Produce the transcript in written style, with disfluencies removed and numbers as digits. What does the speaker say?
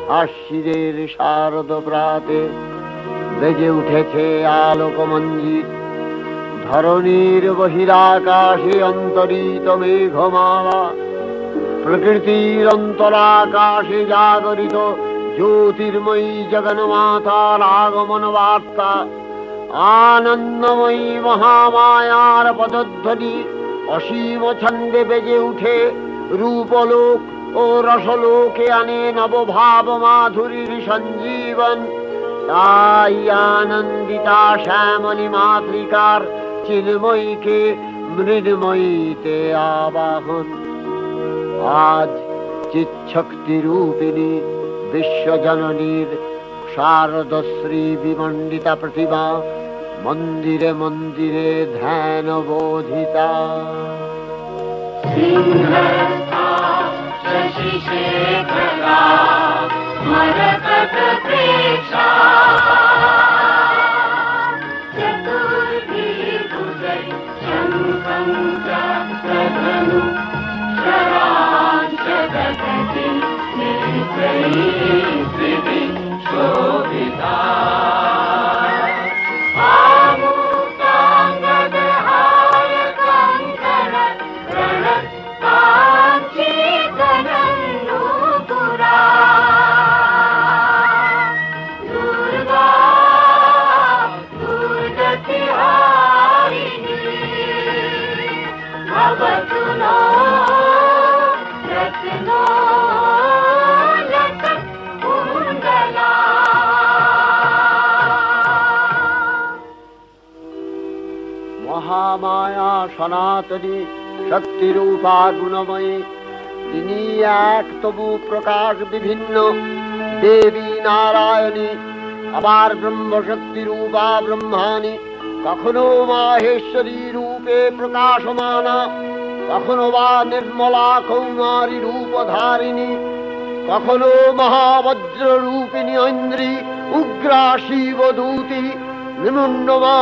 আশ্বিরের শারদ প্রাতে বেজে উঠেছে আলোকমঞ্জিত। ধরণীর বহিরাকাশে অন্তরিত মেঘমালা, প্রকৃতির অন্তরাকাশে জাগরিত জ্যোতির্ময়ী জগন্মাতার আগমন বার্তা। আনন্দময়ী মহামায়ার পদধ্বনি অসীম ছন্দে বেজে উঠে রূপলোক ও রসলোকে আনে নবভাব মাধুরীর সঞ্জীবন। তাই আনন্দিতা শ্যামলী মাতৃকার চিন্ময়ীকে মৃন্ময়ীতে আবাহন। আজ চিৎশক্তি রূপিণী বিশ্বজননীর শারদশ্রী বিমণ্ডিতা প্রতিমা মন্দিরে মন্দিরে ধ্যান বোধিতা। মহামায়া সনাতনী শক্তিরূপা গুণময়ী, তিনি এক তবু প্রকাশ বিভিন্ন দেবী নারায়ণী, আবার ব্রহ্মশক্তি রূপা ব্রহ্মাণী, কখনো মাহেশ্বরী রূপে প্রকাশমানা, কখনো বা নির্মলা কৌমারী রূপধারিণী, কখনো মহাবজ্র রূপিণী ঐন্দ্রী উগ্রা শিবদূতি নিমুন্নমা